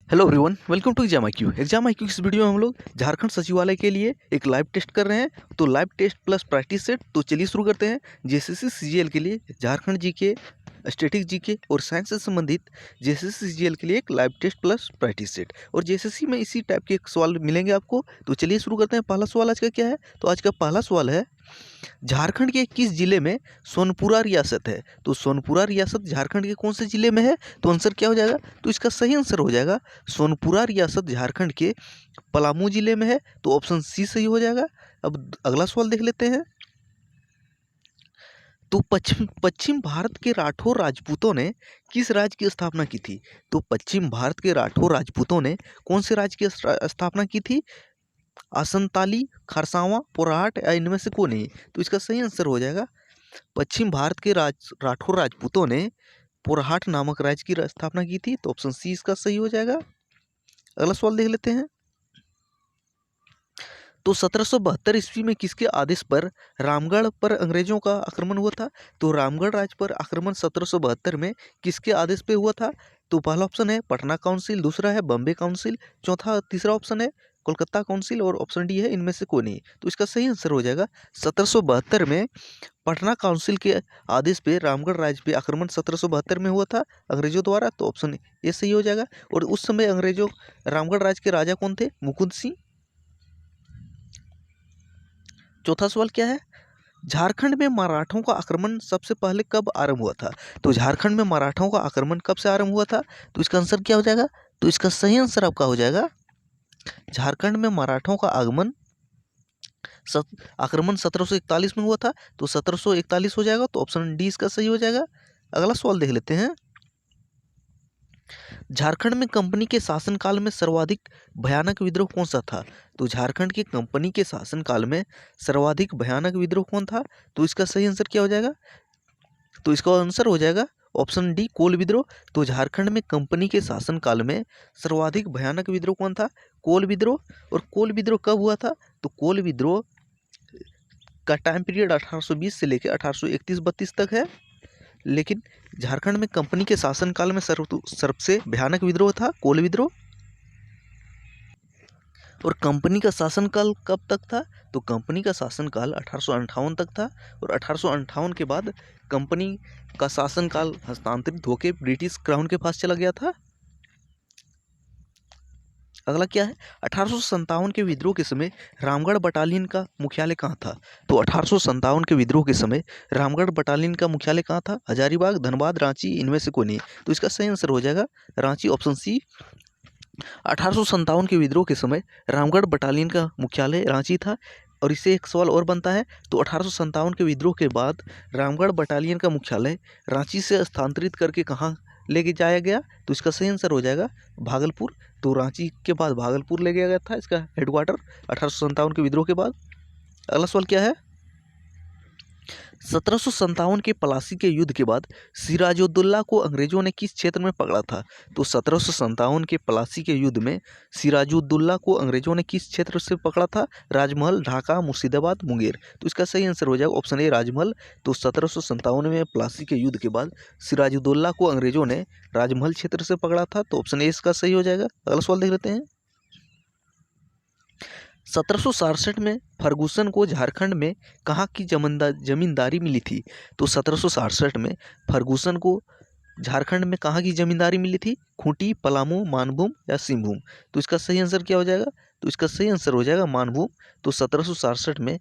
Hello everyone, welcome to exam IQ। इस video में हम लोग झारखंड सचिवालय के लिए एक लाइव टेस्ट कर रहे हैं। तो live test plus practice set. तो चलिए शुरू करते हैं। जेसीसी सीजीएल के लिए झारखंड जीके, स्टैटिक जीके और साइंस से संबंधित जेसीसी सीजीएल के लिए एक live test plus practice set. और जेसीसी में इसी टाइप के सवाल मिलेंगे आपको। तो चलिए शुरू करते हैं। पहला सवाल आज का क्या है? तो आज का पहला सवाल है, झारखंड के किस जिले में सोनपुरा रियासत है? तो सोनपुरा रियासत झारखंड के कौन से जिले में है? तो आंसर क्या हो जाएगा? तो इसका सही आंसर हो जाएगा सोनपुरा रियासत झारखंड के पलामू जिले में है। तो ऑप्शन सी सही हो जाएगा। अब अगला सवाल देख लेते हैं। तो पश्चिम पश्चिम भारत के राठौर राजपूतों ने किस राज्य की स्थापना की थी? तो पश्चिम भारत के राठौर राजपूतों ने कौन से राज्य की स्थापना की थी? आसनताली, खरसावां, पोराहट या इनमें से कोई नहीं? तो इसका सही आंसर हो जाएगा पश्चिम भारत के राठौर राजपूतों ने पोराहट नामक राज्य की स्थापना की थी। तो ऑप्शन सी इसका सही हो जाएगा। अगला सवाल देख लेते हैं। तो 1772 ईस्वी में किसके आदेश पर रामगढ़ पर अंग्रेजों का आक्रमण हुआ था? तो रामगढ़ राज्य पर आक्रमण 1772 में किसके आदेश पे हुआ था? तो पहला ऑप्शन है पटना काउंसिल, दूसरा है बॉम्बे काउंसिल, तीसरा ऑप्शन है कोलकाता काउंसिल और ऑप्शन डी है इनमें से कोई नहीं। तो इसका सही आंसर हो जाएगा 1772 में पटना काउंसिल के आदेश पे रामगढ़ राज्य पे आक्रमण 1772 में हुआ था अंग्रेजों द्वारा। तो ऑप्शन ए सही हो जाएगा। और उस समय अंग्रेजों रामगढ़ राज्य के राजा कौन थे? मुकुंद सिंह। चौथा सवाल क्या है? झारखंड में मराठों का आक्रमण सबसे पहले कब आरंभ हुआ था? तो झारखंड में मराठों का आक्रमण कब से आरंभ हुआ था? तो इसका आंसर क्या हो जाएगा? तो इसका सही आंसर आपका हो जाएगा झारखंड में मराठों का आक्रमण 1741 में हुआ था। तो 1741 हो जाएगा। तो ऑप्शन डी इसका सही हो जाएगा। अगला सवाल देख लेते हैं। झारखंड में कंपनी के शासनकाल में सर्वाधिक भयानक विद्रोह कौन सा था? तो झारखंड की कंपनी के शासनकाल में सर्वाधिक भयानक विद्रोह कौन था? तो इसका सही आंसर क्या हो जाएगा? तो इसका आंसर हो जाएगा ऑप्शन डी कोल विद्रोह। तो झारखंड में कंपनी के शासनकाल में सर्वाधिक भयानक विद्रोह कौन था? कोल विद्रोह। और कोल विद्रोह कब हुआ था? तो कोल विद्रोह का टाइम पीरियड 1820 से लेकर 1831-32 तक है। लेकिन झारखंड में कंपनी के शासनकाल में सबसे भयानक विद्रोह था कोल विद्रोह। और कंपनी का शासनकाल कब तक था? तो कंपनी का शासनकाल 1858 तक था। और 1858 के बाद कंपनी का शासनकाल हस्तांतरित होकर ब्रिटिश क्राउन के पास चला गया था। अगला क्या है? 1857 के विद्रोह के समय रामगढ़ बटालियन का मुख्यालय कहाँ था? तो 1857 के विद्रोह के समय रामगढ़ बटालियन का मुख्यालय कहाँ था? हजारीबाग, धनबाद, रांची, इनमें से कोई नहीं। तो इसका सही आंसर हो जाएगा रांची, ऑप्शन सी। 1857 के विद्रोह के समय रामगढ़ बटालियन का मुख्यालय रांची था। और इससे एक सवाल और बनता है। तो 1857 के विद्रोह के बाद रामगढ़ बटालियन का मुख्यालय रांची से स्थानांतरित करके कहाँ लेके जाया गया? तो इसका सही आंसर हो जाएगा भागलपुर। तो रांची के बाद भागलपुर ले गया गया था इसका हेडक्वार्टर 1857 के विद्रोह के बाद। अगला सवाल क्या है? 1757 के प्लासी के युद्ध के बाद सिराजुद्दौला को अंग्रेजों ने किस क्षेत्र में पकड़ा था? तो 1757 के प्लासी के युद्ध में सिराजुद्दौला को अंग्रेजों ने किस क्षेत्र से पकड़ा था? राजमहल, ढाका, मुर्शिदाबाद, मुंगेर। तो इसका सही आंसर हो जाएगा ऑप्शन ए राजमहल। तो 1757 में प्लासी के युद्ध के बाद सिराजुद्दौला को अंग्रेजों ने राजमहल क्षेत्र से पकड़ा था। तो ऑप्शन ए इसका सही हो जाएगा। अगला सवाल देख लेते हैं। 1767 में फर्गुसन को झारखंड में कहाँ की जमींदारी मिली थी? तो 1767 में फर्गुसन को झारखंड में कहाँ की जमींदारी मिली थी? खूंटी, पलामू, मानभूम या सिंहभूम। तो इसका सही आंसर क्या हो जाएगा? तो इसका सही आंसर हो जाएगा मानभूम। तो 1767 में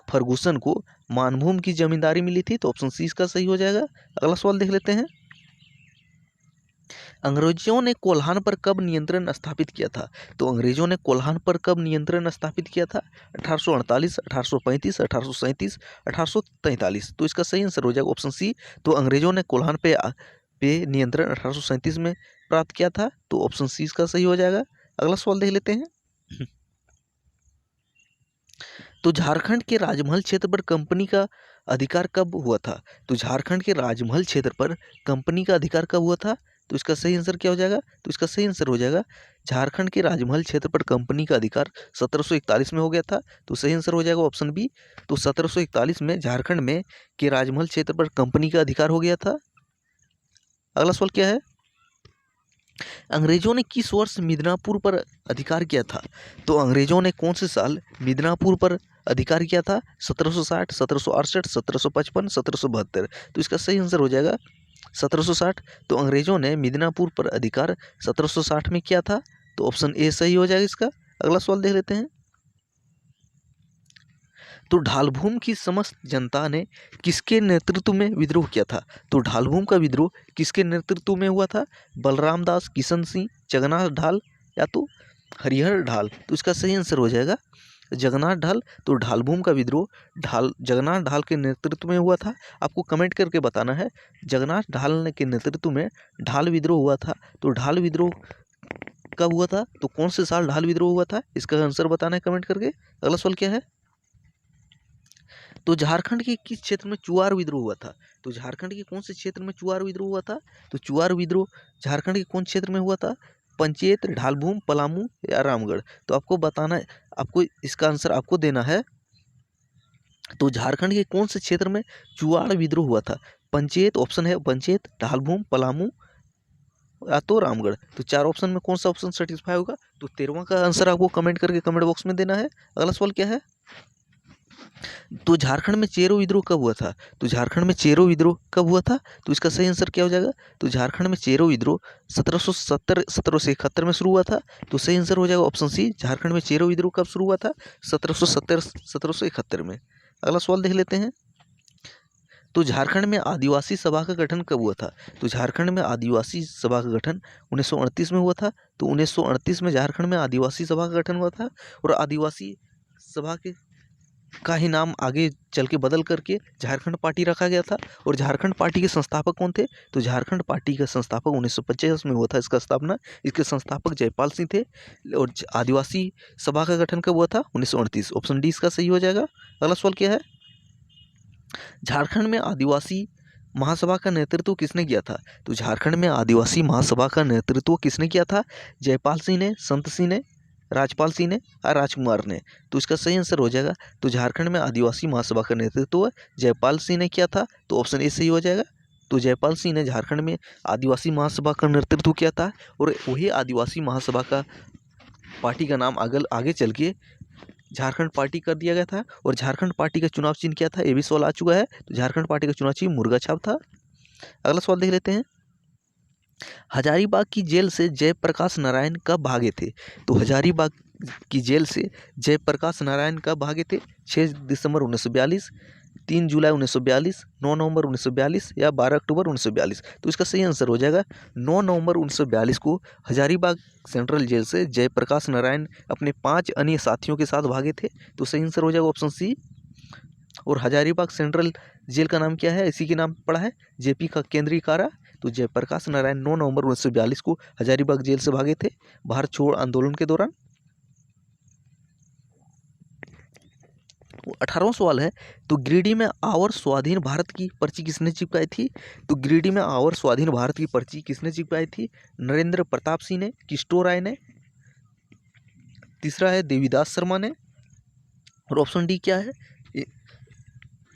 फर्गुसन को मानभूम की जमींदारी मिली थी। तो ऑप्शन सी इसका सही हो जाएगा। अगला सवाल देख लेते हैं। अंग्रेजों ने कोल्हान पर कब नियंत्रण स्थापित किया था? तो अंग्रेजों ने कोल्हान पर कब नियंत्रण स्थापित किया था? 1848, 1835, 1837, 1843। तो इसका सही आंसर हो जाएगा ऑप्शन सी। तो अंग्रेजों ने कोल्हान पे नियंत्रण 1837 में प्राप्त किया था। तो ऑप्शन सी इसका सही हो जाएगा। अगला सवाल देख लेते हैं। तो झारखंड के राजमहल क्षेत्र पर कंपनी का अधिकार कब हुआ था? तो झारखंड के राजमहल क्षेत्र पर कंपनी का अधिकार कब हुआ था? तो इसका सही आंसर क्या हो जाएगा? तो इसका सही आंसर हो जाएगा झारखंड के राजमहल क्षेत्र पर कंपनी का अधिकार 1741 में हो गया था। तो सही आंसर हो जाएगा ऑप्शन बी। तो 1741 में झारखंड में के राजमहल क्षेत्र पर कंपनी का अधिकार हो गया था। अगला सवाल क्या है? अंग्रेजों ने किस वर्ष मिदनापुर पर अधिकार किया था? तो अंग्रेजों ने कौन से साल मिदनापुर पर अधिकार किया था? 1760, 1768, 1755, 1772। तो इसका सही आंसर हो जाएगा 1760। तो अंग्रेजों ने मिदनापुर पर अधिकार 1760 में किया था, तो ऑप्शन ए सही हो जाएगा इसका। अगला सवाल देख लेते हैं। तो ढालभूम की समस्त जनता ने किसके नेतृत्व में विद्रोह किया था? तो ढालभूम का विद्रोह किसके नेतृत्व में हुआ था? बलराम दास, किशन सिंह, जगन्नाथ ढाल या तो हरिहर ढाल। तो इसका सही आंसर हो जाएगा जगन्नाथ ढाल। तो ढालभूम का विद्रोह जगन्नाथ ढाल के नेतृत्व में हुआ था। आपको कमेंट करके बताना है जगन्नाथ ढाल के नेतृत्व में ढाल विद्रोह हुआ था। तो ढाल विद्रोह कब हुआ था? तो कौन से साल ढाल विद्रोह हुआ था? इसका आंसर बताना है कमेंट करके। अगला सवाल क्या है? तो झारखंड के किस क्षेत्र में चुआर विद्रोह हुआ था? तो झारखंड के कौन से क्षेत्र में चुआर विद्रोह हुआ था? तो चुआर विद्रोह झारखंड के कौन क्षेत्र में हुआ था? पंचेत, ढालभूम, पलामू या रामगढ़। तो आपको बताना है, आपको इसका आंसर आपको देना है। तो झारखंड के कौन से क्षेत्र में चुआड़ विद्रोह हुआ था? पंचेत ऑप्शन है, पंचेत, ढालभूम, पलामू या तो रामगढ़। तो चार ऑप्शन में कौन सा ऑप्शन सेटिस्फाई होगा? तो 13वां का आंसर आपको कमेंट करके कमेंट बॉक्स में देना है। अगला सवाल क्या है? तो झारखंड में चेरो विद्रोह कब हुआ था? तो झारखंड में चेरो विद्रोह कब हुआ था? तो इसका सही आंसर क्या हो जाएगा? तो झारखंड में चेरो विद्रोह 1771 में शुरू हुआ था। तो सही आंसर हो जाएगा ऑप्शन सी। झारखंड में चेरो विद्रोह कब शुरू हुआ था? 1771 में। अगला सवाल देख लेते हैं। तो झारखंड में आदिवासी सभा का गठन कब हुआ था? तो झारखंड में आदिवासी सभा का गठन 1938 में हुआ था। तो 1938 में झारखंड में आदिवासी सभा का गठन हुआ था। और आदिवासी सभा के का ही नाम आगे चल के बदल करके झारखंड पार्टी रखा गया था। और झारखंड पार्टी के संस्थापक कौन थे? तो झारखंड पार्टी का संस्थापक 1950 में हुआ था इसका स्थापना। इसके संस्थापक जयपाल सिंह थे। और आदिवासी सभा का गठन कब हुआ था? 1938। ऑप्शन डी इसका सही हो जाएगा। अगला सवाल क्या है? झारखंड में आदिवासी महासभा का नेतृत्व किसने किया था? तो झारखंड में आदिवासी महासभा का नेतृत्व किसने किया था? जयपाल सिंह ने, संत सिंह ने, राजपाल सिंह ने और राजकुमार ने। तो इसका सही आंसर हो जाएगा। तो झारखंड में आदिवासी महासभा का नेतृत्व जयपाल सिंह ने किया था। तो ऑप्शन ए सही हो जाएगा। तो जयपाल सिंह ने झारखंड में आदिवासी महासभा का नेतृत्व किया था। और वही आदिवासी महासभा का पार्टी का नाम आगे चल के झारखंड पार्टी कर दिया गया था। और झारखंड पार्टी का चुनाव चिन्ह क्या था? ये भी सवाल आ चुका है। तो झारखंड पार्टी का चुनाव चिन्ह मुर्गा छाप था। अगला सवाल देख लेते हैं। हजारीबाग की जेल से जयप्रकाश नारायण कब भागे थे? तो हजारीबाग की जेल से जयप्रकाश नारायण कब भागे थे? 6 दिसंबर 1942, 3 जुलाई 1942, 9 नवंबर 1942 या 12 अक्टूबर 1942। तो इसका सही आंसर हो जाएगा 9 नवंबर 1942 को हजारीबाग सेंट्रल जेल से जयप्रकाश नारायण अपने 5 अन्य साथियों के साथ भागे थे। तो सही आंसर हो जाएगा ऑप्शन सी। और हजारीबाग सेंट्रल जेल का नाम क्या है? इसी के नाम पड़ा है, जेपी का केंद्रीय कारा। तो जयप्रकाश नारायण 9 नवंबर 1942 को हजारीबाग जेल से भागे थे भारत छोड़ आंदोलन के दौरान। 18वां सवाल है। तो गिरिडीह में आवर स्वाधीन भारत की पर्ची किसने चिपकाई थी? तो गिरिडीह में आवर स्वाधीन भारत की पर्ची किसने चिपकाई थी? नरेंद्र प्रताप सिंह ने, किस्टो राय ने, तीसरा है देवीदास शर्मा ने, और ऑप्शन डी क्या है?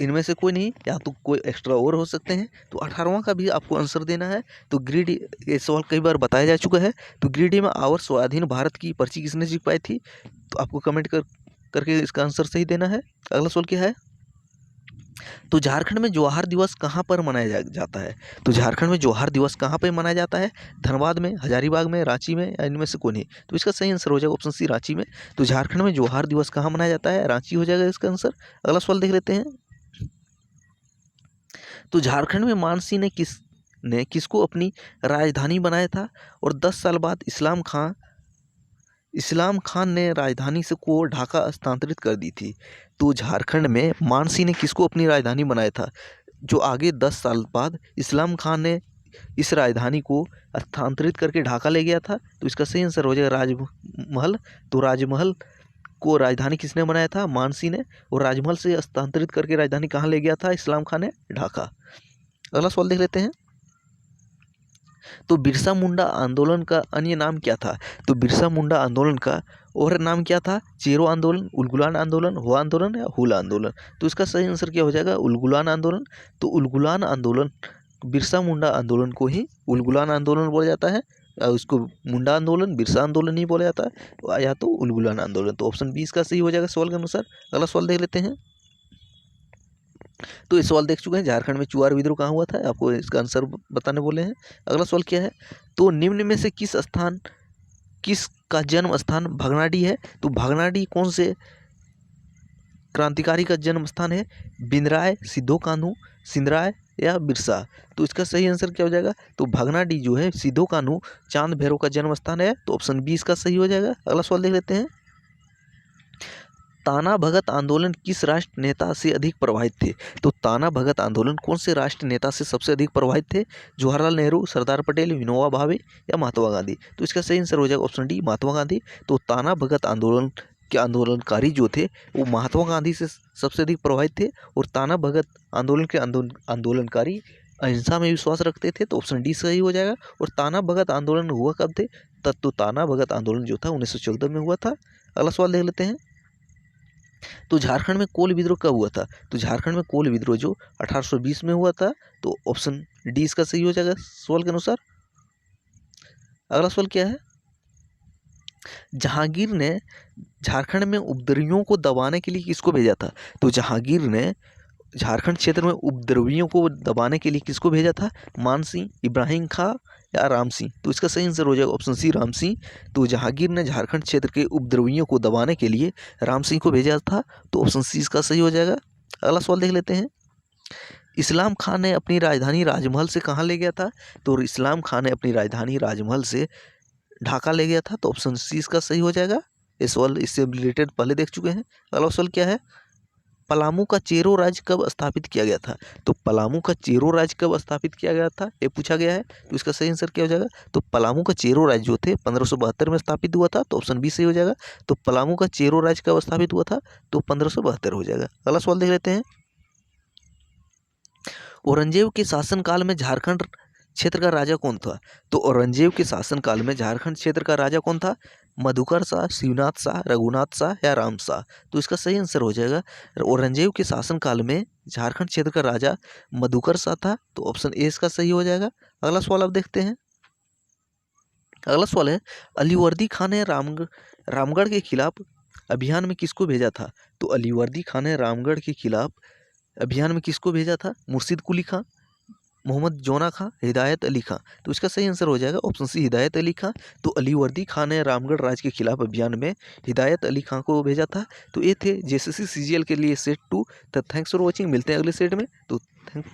इनमें से कोई नहीं, या तो कोई एक्स्ट्रा और हो सकते हैं। तो 18वां का भी आपको आंसर देना है। तो गिरिडीह, ये सवाल कई बार बताया जा चुका है। तो गिरिडीह में आवर स्वाधीन भारत की पर्ची किसने चिपकाई थी? तो आपको कमेंट करके इसका आंसर सही देना है। अगला सवाल क्या है? तो झारखंड में जवाहर दिवस कहाँ पर मनाया जाता है? तो झारखंड में जवाहर दिवस कहाँ पर मनाया जाता है? धनबाद में, हजारीबाग में, रांची में या इनमें से कोई नहीं। तो इसका सही आंसर हो जाएगा ऑप्शन सी, रांची में। तो झारखंड में जवाहर दिवस कहाँ मनाया जाता है? रांची हो जाएगा इसका आंसर। अगला सवाल देख लेते हैं। तो झारखंड में मान सिंह ने किसको अपनी राजधानी बनाया था? और 10 साल बाद इस्लाम खान ने राजधानी को ढाका स्थानांतरित कर दी थी। तो झारखंड में मान सिंह ने किसको अपनी राजधानी बनाया था, जो आगे 10 साल बाद इस्लाम खान ने इस राजधानी को स्थानांतरित करके ढाका ले गया था? तो इसका सही आंसर हो जाएगा राजमहल। तो राजमहल को राजधानी किसने बनाया था? मान सिंह ने। और राजमहल से स्थानांतरित करके राजधानी कहाँ ले गया था इस्लाम खान ने? ढाका। अगला सवाल देख लेते हैं। तो बिरसा मुंडा आंदोलन का अन्य नाम क्या था? तो बिरसा मुंडा आंदोलन का और नाम क्या था? चेरो आंदोलन, उलगुलान आंदोलन, हो आंदोलन या हुल आंदोलन। तो इसका सही आंसर क्या हो जाएगा? उलगुलान आंदोलन। तो उलगुलान आंदोलन, बिरसा मुंडा आंदोलन को ही उलगुलान आंदोलन बोला जाता है। उसको मुंडा आंदोलन, बिरसा आंदोलन नहीं बोला जाता है, या तो उलगुलान आंदोलन। तो ऑप्शन 20 का सही हो जाएगा सवाल के अनुसार। अगला सवाल देख लेते हैं। तो ये सवाल देख चुके हैं, झारखंड में चुआर विद्रोह कहाँ हुआ था, आपको इसका आंसर बताने बोले हैं। अगला सवाल क्या है, तो निम्न में से किसका जन्म स्थान भगनाडीह है। तो भगनाडीह कौन से क्रांतिकारी का जन्म स्थान है, बिंद्राय, सिद्धो कान्हू, सिंदराय या बिरसा। तो इसका सही आंसर क्या हो जाएगा, तो भगनाडीह जो है सिद्धो कान्हू चांद भैरव का जन्म स्थान है। तो ऑप्शन 20 का सही हो जाएगा। अगला सवाल देख लेते हैं। ताना भगत आंदोलन किस राष्ट्र नेता से अधिक प्रभावित थे। तो ताना भगत आंदोलन कौन से राष्ट्र नेता से सबसे अधिक प्रभावित थे, जवाहरलाल नेहरू, सरदार पटेल, विनोबा भावे या महात्मा गांधी। तो इसका सही आंसर हो जाएगा ऑप्शन डी, महात्मा गांधी। तो ताना भगत आंदोलन के आंदोलनकारी जो थे वो महात्मा गांधी से सबसे अधिक प्रभावित थे, और ताना भगत आंदोलन के आंदोलनकारी अहिंसा में विश्वास रखते थे। तो ऑप्शन डी सही हो जाएगा। और ताना भगत आंदोलन हुआ कब थे, तब तो ताना भगत आंदोलन जो था 1914 में हुआ था। अगला सवाल देख लेते हैं। तो झारखंड में कोल विद्रोह कब हुआ था। तो झारखंड में कोल विद्रोह जो 1820 में हुआ था। तो ऑप्शन डी इसका सही हो जाएगा सवाल के अनुसार। अगला सवाल क्या है, जहांगीर ने झारखंड में उपद्रवियों को दबाने के लिए किसको भेजा था। तो जहांगीर ने झारखंड क्षेत्र में उपद्रवियों को दबाने के लिए किसको भेजा था, मान सिंह, इब्राहिम खां या राम सिंह। तो इसका सही आंसर हो जाएगा ऑप्शन सी, राम सिंह। तो जहांगीर ने झारखंड क्षेत्र के उपद्रवियों को दबाने के लिए राम सिंह को भेजा था। तो ऑप्शन सी इसका सही हो जाएगा। अगला सवाल देख लेते हैं। इस्लाम खान ने अपनी राजधानी राजमहल से कहाँ ले गया था। तो इस्लाम खान ने अपनी राजधानी राजमहल से ढाका ले गया था। तो ऑप्शन सी इसका सही हो जाएगा। ये सवाल इससे रिलेटेड पहले देख चुके हैं। अगला सवाल क्या है, पलामू का चेरो राज्य कब स्थापित किया गया था। तो पलामू का चेरो राज्य कब स्थापित किया गया था, ये पूछा गया है। तो इसका सही आंसर क्या हो जाएगा, तो पलामू का चेरो राज्य जो थे 1572 में स्थापित हुआ था। तो ऑप्शन बी सही हो जाएगा। तो पलामू का चेरो राज्य कब स्थापित हुआ था, तो 1572 हो जाएगा। अगला सवाल देख लेते हैं। औरंगजेब के शासनकाल में झारखंड क्षेत्र का राजा कौन था। तो औरंगजेब के शासनकाल में झारखंड क्षेत्र का राजा कौन था, मधुकर शाह, शिवनाथ शाह, रघुनाथ शाह या राम शाह। तो इसका सही आंसर हो जाएगा, औरंगजेब के शासनकाल में झारखंड क्षेत्र का राजा मधुकर शाह था। तो ऑप्शन ए इसका सही हो जाएगा। अगला सवाल आप देखते हैं। अगला सवाल है, अलीवर्दी खान ने रामगढ़ के खिलाफ अभियान में किसको भेजा था। तो अलीवर्दी खान ने रामगढ़ के खिलाफ अभियान में किसको भेजा था, मुर्शिद कुली खां, मोहम्मद जोना खां, हिदायत अली खां। तो इसका सही आंसर हो जाएगा ऑप्शन सी, हिदायत अली खां। तो अलीवर्दी खान ने रामगढ़ राज्य के खिलाफ अभियान में हिदायत अली खां को भेजा था। तो ये थे जेएसएससी सीजीएल के लिए सेट 2। तो थैंक्स फॉर वॉचिंग, मिलते हैं अगले सेट में। तो थैंक